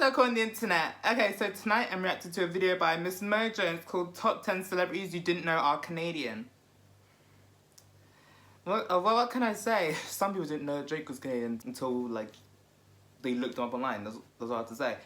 article on the internet. Okay, so tonight I'm reacting to a video by Miss Mojo and it's called Top 10 Celebrities You Didn't Know Are Canadian. Well, what can I say? Some people didn't know Drake was gay until, like, they looked him up online. That's all I have to say.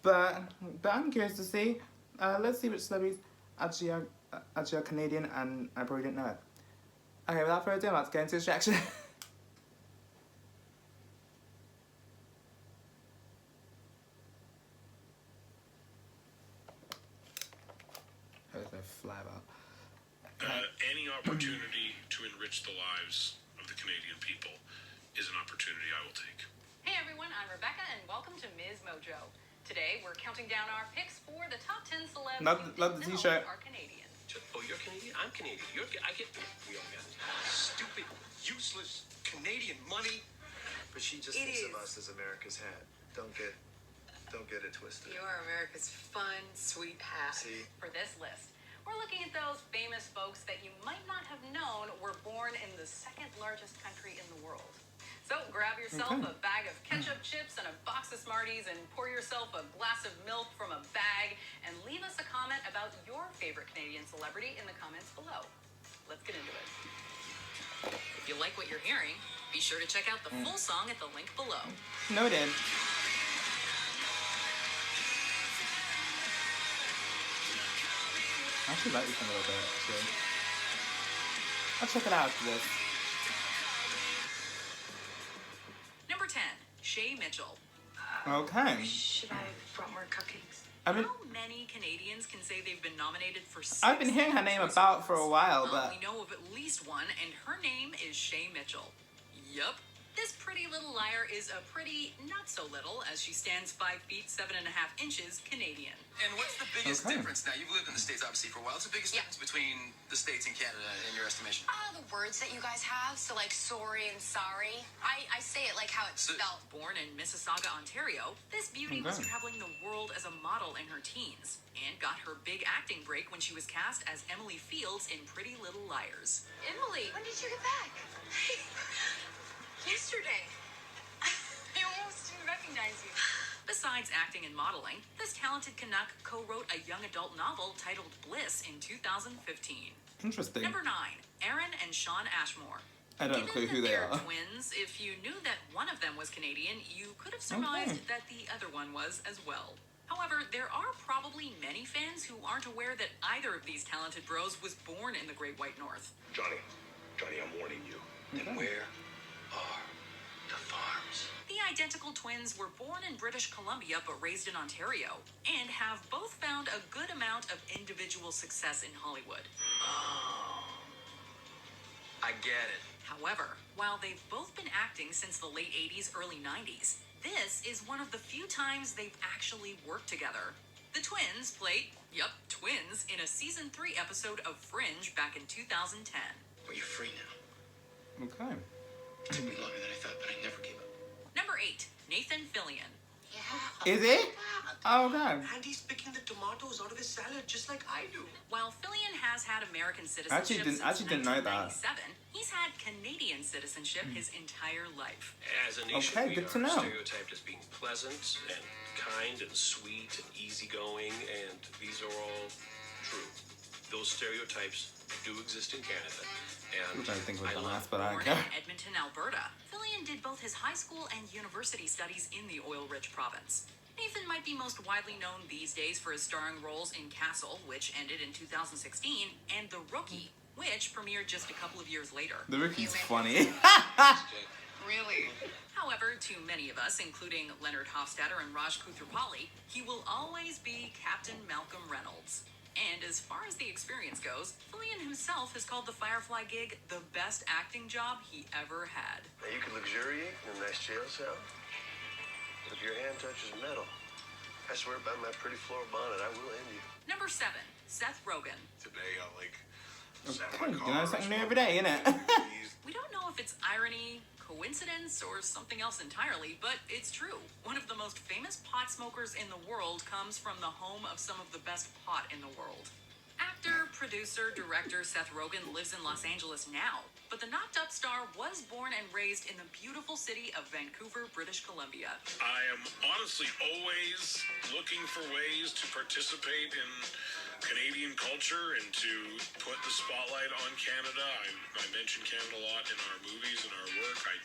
But I'm curious to see. Let's see which celebrities actually are Canadian, and I probably didn't know it. Okay, without further ado, I'm about to get into this reaction. Any opportunity to enrich the lives of the Canadian people is an opportunity I will take. Hey everyone, I'm Rebecca and welcome to Ms. Mojo. Today we're counting down our picks for the top 10 celebs love the t-shirt. Are Canadian. Oh, you're Canadian? I'm Canadian. I get we all got stupid, useless Canadian money. But she just thinks of us as America's hat. Don't get it twisted. You are America's fun, sweet hat. See? For this list, we're looking at those famous folks that you might not have known were born in the second largest country in the world. So grab yourself a bag of ketchup chips and a box of Smarties and pour yourself a glass of milk from a bag and leave us a comment about your favorite Canadian celebrity in the comments below. Let's get into it. If you like what you're hearing, be sure to check out the full song at the link below. Noted. I actually like this one a little bit, actually. I'll check it out after this. Number 10, Shay Mitchell. Okay. Should I have brought more cupcakes? How many Canadians can say they've been nominated for 6 I've been hearing her name about for a while, but... we know of at least one, and her name is Shay Mitchell. Yup. This pretty little liar is a pretty not so little, as she stands 5 feet 7.5 inches Canadian. And what's the biggest difference? Now, you've lived in the States, obviously, for a while. What's the biggest difference between the States and Canada, in your estimation? The words that you guys have, so like sorry and sorry. I say it like how it's spelled. Born in Mississauga, Ontario, this beauty was traveling the world as a model in her teens and got her big acting break when she was cast as Emily Fields in Pretty Little Liars. Emily, when did you get back? Yesterday. I almost didn't recognize you. Besides acting and modeling, this talented Canuck co-wrote a young adult novel titled Bliss in 2015. Interesting. Number 9, Aaron and Shawn Ashmore. I don't know who they are. Twins, if you knew that one of them was Canadian, you could have surmised that the other one was as well. However, there are probably many fans who aren't aware that either of these talented bros was born in the Great White North. Johnny, I'm warning you. And where are the farms? The identical twins were born in British Columbia but raised in Ontario, and have both found a good amount of individual success in Hollywood. I get it. However, while they've both been acting since the late 80s, early 90s, this is one of the few times they've actually worked together. The twins played, twins, in a season 3 episode of Fringe back in 2010. Well, you're free now. Okay. It took me longer than I thought, but I never gave up. Number 8, Nathan Fillion. Is it? Oh, God. And he's picking the tomatoes out of his salad just like I do. While Fillion has had American citizenship since actually didn't know that. 1997, he's had Canadian citizenship his entire life. As a nation, Okay, good to know. stereotyped as being pleasant and kind and sweet and easygoing, and these are all true. Those stereotypes do exist in Canada. And I'm trying to think of I the love last, but I Born don't care. in Edmonton, Alberta, Fillion did both his high school and university studies in the oil-rich province. Nathan might be most widely known these days for his starring roles in Castle, which ended in 2016, and The Rookie, which premiered just a couple of years later. The Rookie's funny. Really? However, to many of us, including Leonard Hofstadter and Raj Koothrappali, he will always be Captain Malcolm Reynolds. And as far as the experience goes, Fillion himself has called the Firefly gig the best acting job he ever had. Now you can luxuriate in a nice jail cell, but if your hand touches metal, I swear by my pretty floral bonnet, I will end you. Number 7, Seth Rogen. today I sat Okay, in my you car. know something new every day, innit? We don't know if it's irony, coincidence, or something else entirely, but it's true. One of the most famous pot smokers in the world comes from the home of some of the best pot in the world. Actor, producer, director Seth Rogen lives in Los Angeles now, but the knocked-up But Star was born and raised in the beautiful city of Vancouver, British Columbia. I am honestly always looking for ways to participate in Canadian culture and to put the spotlight on Canada. I mention Canada a lot in our movies and our work. I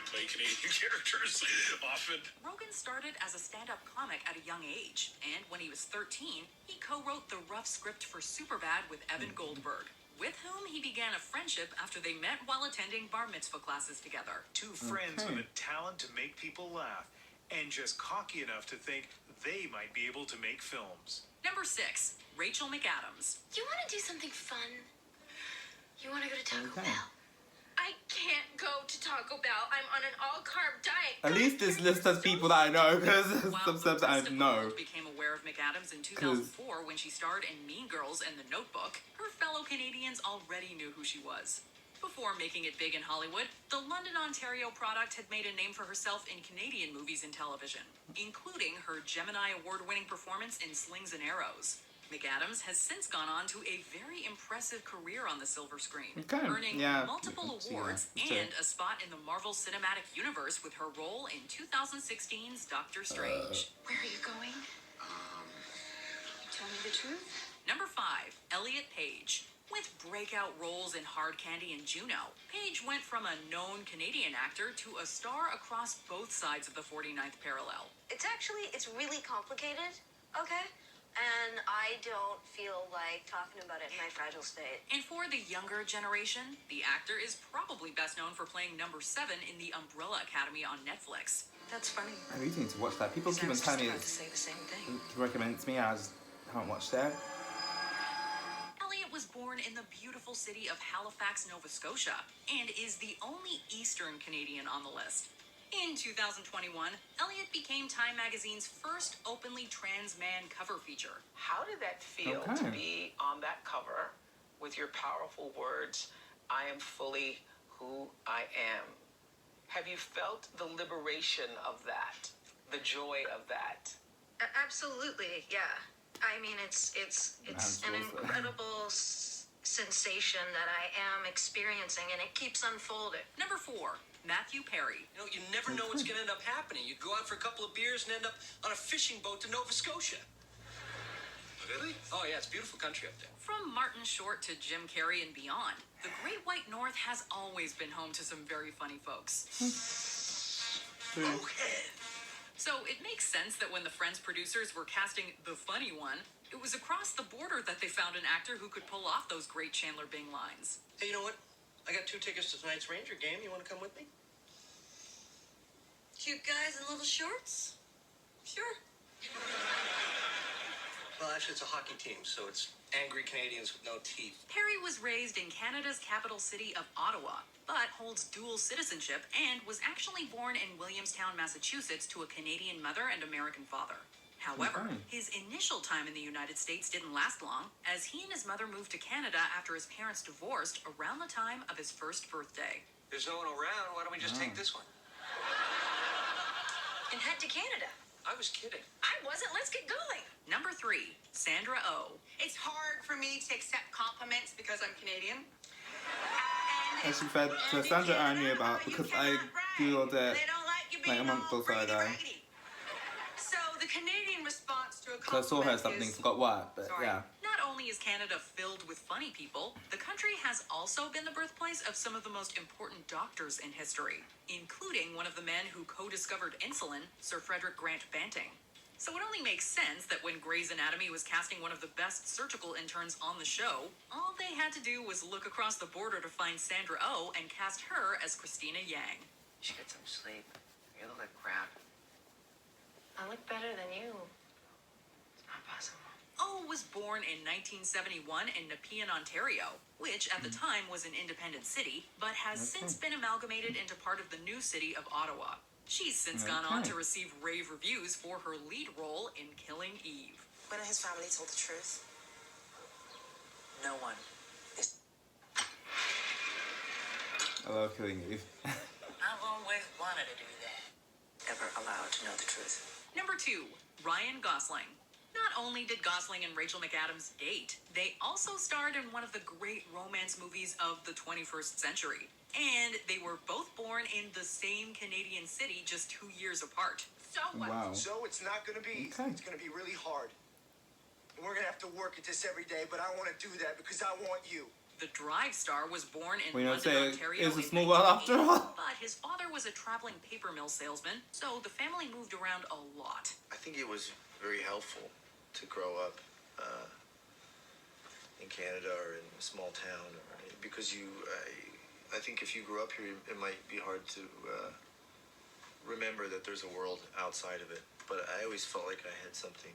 play Canadian characters often. Rogan started as a stand-up comic at a young age, and when he was 13, he co-wrote the rough script for Superbad with Evan Goldberg, with whom he began a friendship after they met while attending bar mitzvah classes together. Two friends with a talent to make people laugh and just cocky enough to think they might be able to make films. Number 6, Rachel McAdams. You want to do something fun? You want to go to Taco Okay. Bell? I can't go to Taco Bell. I'm on an all-carb diet. At least this list has people that I know, because While some the stuff that I rest of the know. world became aware of McAdams in 2004 when she starred in Mean Girls and The Notebook, her fellow Canadians already knew who she was. Before making it big in Hollywood, the London, Ontario product had made a name for herself in Canadian movies and television, including her Gemini Award-winning performance in Slings and Arrows. McAdams has since gone on to a very impressive career on the silver screen, Okay, earning yeah, multiple yeah, awards sure. and a spot in the Marvel Cinematic Universe with her role in 2016's Doctor Strange. Where are you going? You tell me the truth? Number 5, Elliot Page. With breakout roles in Hard Candy and Juno, Page went from a known Canadian actor to a star across both sides of the 49th parallel. It's really complicated, okay? And I don't feel like talking about it in my fragile state. And for the younger generation, the actor is probably best known for playing number 7 in The Umbrella Academy on Netflix. That's funny. I really need to watch that. People keep on Sounds telling me just about to say the same thing. to recommend it to me, I just haven't watched it. Elliot was born in the beautiful city of Halifax, Nova Scotia, and is the only Eastern Canadian on the list. In 2021, Elliot became Time Magazine's first openly trans man cover feature. How did that feel Okay. to be on that cover with your powerful words, I am fully who I am? Have you felt the liberation of that, the joy of that? Absolutely, yeah. I mean, it's an Absolutely. incredible sensation that I am experiencing, and it keeps unfolding. Number 4, Matthew Perry. You know, you never know what's going to end up happening. You go out for a couple of beers and end up on a fishing boat to Nova Scotia. Really? Oh, yeah, it's a beautiful country up there. From Martin Short to Jim Carrey and beyond, the Great White North has always been home to some very funny folks. Okay. So it makes sense that when the Friends producers were casting the funny one, it was across the border that they found an actor who could pull off those great Chandler Bing lines. Hey, you know what? I got 2 tickets to tonight's Ranger game. You want to come with me? Cute guys in little shorts? Sure. Well, actually, it's a hockey team, so it's angry Canadians with no teeth. Perry was raised in Canada's capital city of Ottawa, but holds dual citizenship and was actually born in Williamstown, Massachusetts to a Canadian mother and American father. However, Okay. his initial time in the United States didn't last long, as he and his mother moved to Canada after his parents divorced around the time of his first birthday. There's no one around. Why don't we just take this one? And head to Canada. I was kidding. I wasn't. Let's get going. Number 3, Sandra Oh. It's hard for me to accept compliments because I'm Canadian. As she said to Sandra, I knew about because I googled it They don't like you like a being month all or so ago. raggedy. So the Canadian response to a So I saw her compliment something, is, forgot what, but Sorry. yeah. Not only is Canada filled with funny people, the country has also been the birthplace of some of the most important doctors in history, including one of the men who co-discovered insulin, Sir Frederick Grant Banting. So it only makes sense that when Grey's Anatomy was casting one of the best surgical interns on the show, all they had to do was look across the border to find Sandra Oh and cast her as Christina Yang. You should get some sleep. You look like crap. I look better than you. It's not possible. Oh was born in 1971 in Nepean, Ontario, which at the time was an independent city, but has since been amalgamated into part of the new city of Ottawa. She's since gone on to receive rave reviews for her lead role in Killing Eve. When his family told the truth. No one is. I love Killing Eve. I've always wanted to do that. Ever allowed to know the truth. Number 2, Ryan Gosling. Not only did Gosling and Rachel McAdams date, they also starred in one of the great romance movies of the 21st century. And they were both born in the same Canadian city just 2 years apart. So what? Wow. So it's not going to be easy. Okay. It's going to be really hard. And we're going to have to work at this every day, but I want to do that because I want you. The Drive star was born in We don't London, say Ontario it's a in small world after 1980, all. but his father was a traveling paper mill salesman, so the family moved around a lot. I think it was very helpful to grow up in Canada or in a small town, because I think if you grew up here, it might be hard to remember that there's a world outside of it. But I always felt like I had something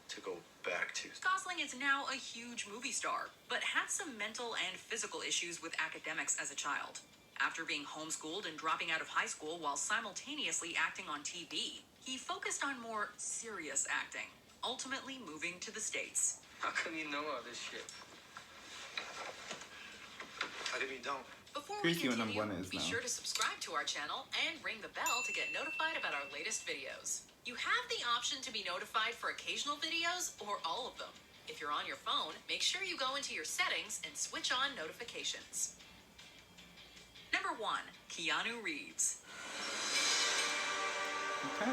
to go back to. Gosling is now a huge movie star, but had some mental and physical issues with academics as a child. After being homeschooled and dropping out of high school while simultaneously acting on TV, he focused on more serious acting, ultimately moving to the States. How come you know all this shit? How come you don't? Before we Here's what number continue, one is be now. sure to subscribe to our channel and ring the bell to get notified about our latest videos. You have the option to be notified for occasional videos or all of them. If you're on your phone, make sure you go into your settings and switch on notifications. Number 1, Keanu Reeves. Okay.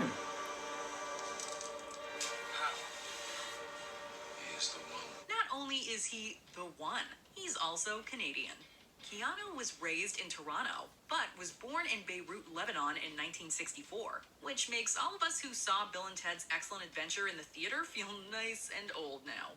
He is the one. Not only is he the one, he's also Canadian. Keanu was raised in Toronto, but was born in Beirut, Lebanon in 1964, which makes all of us who saw Bill and Ted's Excellent Adventure in the theater feel nice and old now.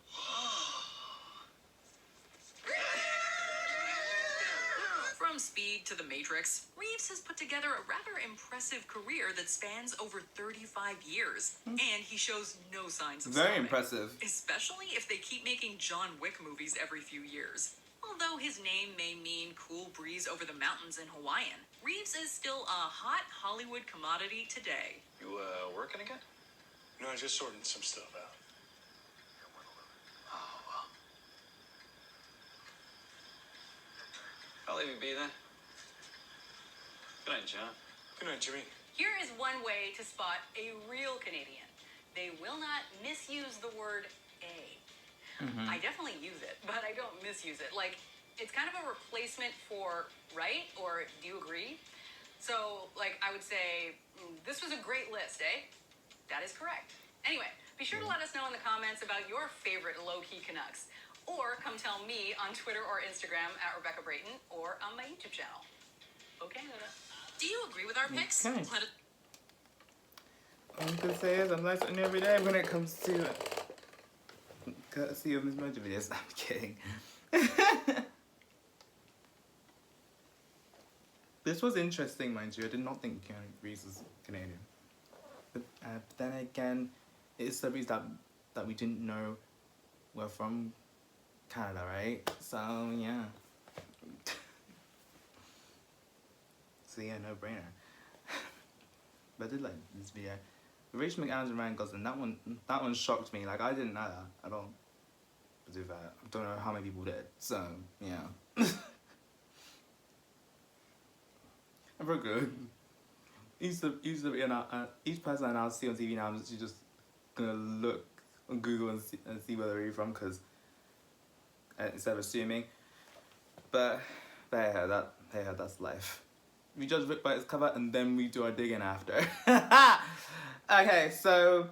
From Speed to The Matrix, Reeves has put together a rather impressive career that spans over 35 years, and he shows no signs of Very stopping. impressive. Especially if they keep making John Wick movies every few years. Although his name may mean cool breeze over the mountains in Hawaiian, Reeves is still a hot Hollywood commodity today. You working again? No, I'm just sorting some stuff out. Oh, well. I'll leave you be then. Good night, John. Good night, Jimmy. Here is one way to spot a real Canadian. They will not misuse the word a. I definitely use it, but I don't misuse it. Like, it's kind of a replacement for right, or do you agree? So, like, I would say, this was a great list, eh? That is correct. Anyway, be sure to let us know in the comments about your favorite low-key Canucks. Or come tell me on Twitter or Instagram at Rebecca Brayton, or on my YouTube channel. Okay, Canada. Do you agree with our picks? Okay. Let us- All I'm gonna say is I'm listening every day when it comes to courtesy of Miss Mojo videos. I'm kidding. This was interesting, mind you. I did not think Keanu Reeves was Canadian. But then again, it's celebrities that we didn't know were from Canada, right? So, yeah. So, yeah, no brainer. But I did like this video. Rachel McAdams and Ryan Gosling, that one shocked me. Like, I didn't know that at all. But I don't know how many people did. So, yeah. I'm very good. Each person I now see on TV now, I'm just gonna look on Google and see where they're from, because instead of assuming. But hey, that's life. We judge a book by its cover, and then we do our digging after. Okay, so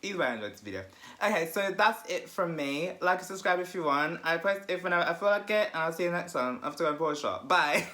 either way, I enjoyed this video. Okay, so that's it from me. Like and subscribe if you want. I post it whenever I feel like it, and I'll see you next time. I have to go and pour a shot. Bye.